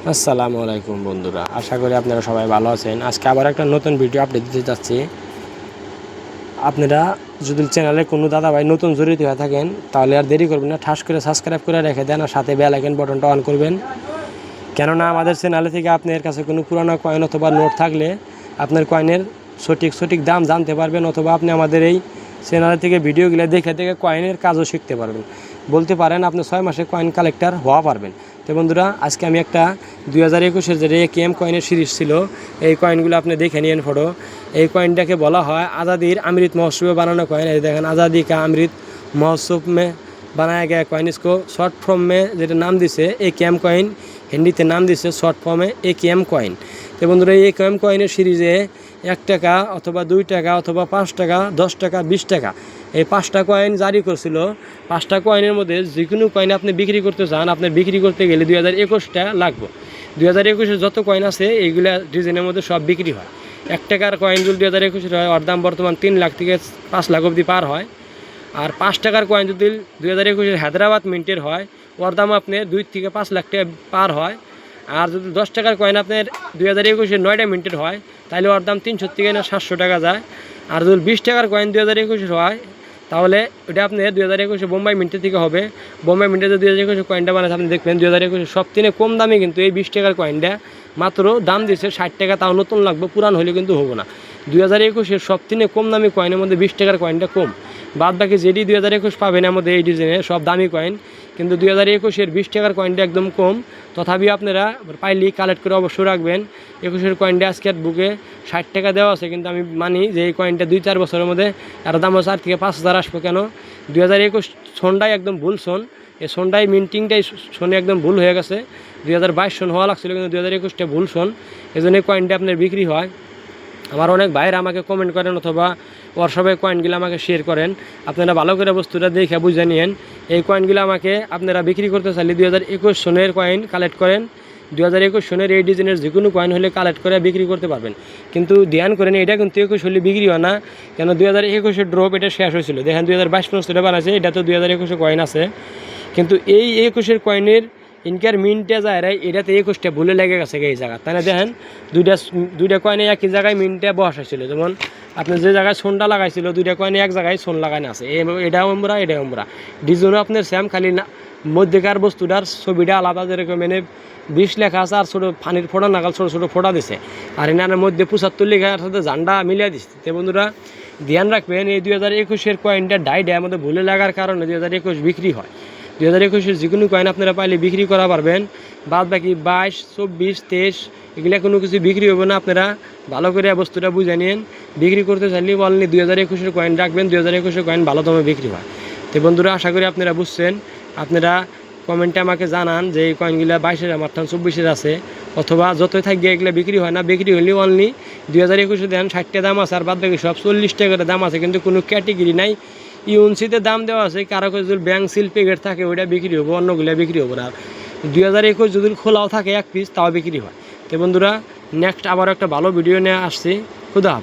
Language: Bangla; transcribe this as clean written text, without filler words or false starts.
আসসালামু আলাইকুম বন্ধুরা, আশা করি আপনারা সবাই ভালো আছেন। আজকে আবার একটা নতুন ভিডিও আপডেট দিতে যাচ্ছি। আপনারা যদি চ্যানেলে কোনো দাদা ভাই নতুন জড়িত হয়ে থাকেন তাহলে আর দেরি করবেন না, ঠাস করে সাবস্ক্রাইব করে রেখে দেন আর সাথে বেল আইকন বাটনটা অন করবেন। কেননা আমাদের চ্যানেলে থেকে আপনার কাছে কোনো পুরানো কয়েন অথবা নোট থাকলে আপনার কয়েনের সঠিক দাম জানতে পারবেন, অথবা আপনি আমাদের এই চ্যানেল থেকে ভিডিওগুলো দেখে কয়েনের কাজও শিখতে পারবেন। বলতে পারেন আপনি 6 মাসে কয়েন কালেক্টর হওয়া পারবেন। তো বন্ধুরা, আজকে আমি একটা 2021-এর যে AKM কয়েনের সিরিজ ছিল, এই কয়েনগুলো আপনি দেখে নিন ফটো। এই কয়েনটাকে বলা হয় আজাদির अमृत महोत्सव বানানো कॉइन। ये देखें आज़ादी का अमृत महोत्सव में बनाया गया कॉइन। इसको शॉर्ट फॉर्म में যেটা নাম দিছে AKM কয়েন, হিন্দিতে নাম দিছে শর্ট ফর্মে AKM কয়েন। তো বন্ধুরা, এই AKM কয়েনের সিরিজে 1 টাকা অথবা 2 টাকা অথবা 5 টাকা, 10 টাকা, 20 টাকা, এই 5টা কয়েন জারি করছিল। 5টা কয়েনের মধ্যে যে কোনো কয়েন আপনি বিক্রি করতে চান, আপনার বিক্রি করতে গেলে 2021টা লাগবে। 2021-এর যত কয়েন আছে এইগুলা ডিজাইনের মধ্যে সব বিক্রি হয়। 1 টাকার কয়েনগুলো 2021-এর হয়, ওর দাম বর্তমান 3 লাখ থেকে 5 লাখ অবধি পার হয়। আর 5 টাকার কয়েন যদি 2021-এর হায়দ্রাবাদ মিন্টের হয়, ওর দাম আপনার 2 থেকে 5 লাখ টাকা পার হয়। আর যদি 10 টাকার কয়েন আপনার 2021-এর 9টা মিন্টের হয়, তাহলে ওর দাম 300 থেকে 700 টাকা যায়। আর যদি 20 টাকার কয়েন 2021-এর হয়, তাহলে ওটা আপনার 2021-এ বোম্বাই মিন্টের থেকে হবে। বোম্বাই মিন্টে যদি 2021-এর কয়েনটা বানাতে আপনি দেখবেন 2021-এর সব থেকে কম দামে কিন্তু এই 20 টাকার কয়েনটা মাত্র দাম দিচ্ছে 60 টাকা। তাও নতুন লাগবে, পুরান হলে কিন্তু হবো না। 2021-এর সব থেকে কম দামি কয়েনের মধ্যে 20 টাকার কয়েনটা কম। বাদ বাকি যেটি 2021 পাবেন আমাদের এই ডিজাইনে সব দামি কয়েন, কিন্তু 2021-এর 20 টাকার কয়েনটা একদম কম। তথাপি আপনারা পাইলি কালেক্ট করে অবশ্যই রাখবেন। 21-এর কয়েনটা আজকের বুকে 60 টাকা দেওয়া আছে, কিন্তু আমি মানি যে এই কয়েনটা 2-4 বছরের মধ্যে এর দাম 4 থেকে 5,000 আসবে। কেন 2021 সনটাই একদম ভুল সন, এই সনটাই মিন্টিংটাই সনে একদম ভুল হয়ে গেছে। 2022 সন হওয়া লাগছিল, কিন্তু 2021টা ভুল সন, এই জন্য এই কয়েনটা আপনার বিক্রি হয়। আমার অনেক ভাইরা আমাকে কমেন্ট করেন অথবা হোয়াটসঅ্যাপে কয়েনগুলো আমাকে শেয়ার করেন। আপনারা ভালো করে বস্তুটা দেখে বুঝে নিন। এই কয়েনগুলো আমাকে আপনারা বিক্রি করতে চাইলে 2021 সনের কয়েন কালেক্ট করেন। 2021 সনের এই ডিজাইনের যে কোনো কয়েন হলে কালেক্ট করে বিক্রি করতে পারবেন। কিন্তু ধ্যান করেন, এটা কিন্তু 21 হলে বিক্রি হয় না। কেন 2021-এর ড্রপ এটা শেষ হয়েছিল। দেখেন 2022 পর্যন্ত এটা বানাচ্ছে, এটা তো 2021-এর কয়েন আছে। কিন্তু এই 21-এর কয়েনের ইনকার মিনটে যায় রে, এটাতে 21টা ভুলে লেগে গেছে এই জায়গা। তাহলে দেখেন দুইটা কয়েনে একই জায়গায় মিনটে বসাইছিল। যেমন আপনি যে জায়গায় সোনটা লাগাইছিল, 2টা কয়েনে এক জায়গায় সোন লাগানো আছে। এটা আমরা ডিজাইনও আপনার স্যাম, খালি না মধ্যেকার বস্তুটার ছবিটা আলাদা। যেরকম মানে 20 লেখা আছে আর ছোটো পানির ফোঁটা নাগাল ছোটো ফোঁটা দিছে। আর এনার মধ্যে 75 লেখার সাথে ঝান্ডা মিলিয়ে দিচ্ছে। তো বন্ধুরা, ধ্যান রাখবেন, এই 2021-এর কয়েনটা ডাইডে আমাদের ভুলে লাগার কারণে 2021 বিক্রি হয়। 2021-এর যে কোনো কয়েন আপনারা পাইলে বিক্রি করা পারবেন। বাদ বাকি 22, 24, 23 এগুলো কোনো কিছু বিক্রি হবে না। আপনারা ভালো করে বস্তুটা বুঝে নিন। বিক্রি করতে চাইলে অনলি 2021-এর কয়েন রাখবেন। 2021-এর কয়েন ভালো দামে বিক্রি হয়। তো বন্ধুরা, আশা করি আপনারা বুঝছেন। আপনারা কমেন্টে আমাকে জানান যে এই কয়েনগুলো 22-এর আমার 24-এর আছে, অথবা যতই থাকবে এগুলো বিক্রি হয় না। বিক্রি হলে অনলি 2021-এ দেন 60 টাকা দাম আছে, আর বাদ বাকি সব 40 টাকা করে দাম আছে, কিন্তু কোনো ক্যাটেগরি নাই। ইউএনসিতে দাম দেওয়া আছে, কারো কাছে যদি ব্যাংক সিল প্যাকেট থাকে ওইটা বিক্রি হবো, অন্যগুলো বিক্রি হবো না। 2021 যদি খোলাও থাকে 1 পিস, তাও বিক্রি হয়। তো বন্ধুরা, নেক্সট আবার একটা ভালো ভিডিও নিয়ে আসছি। খুদা হাফেজ।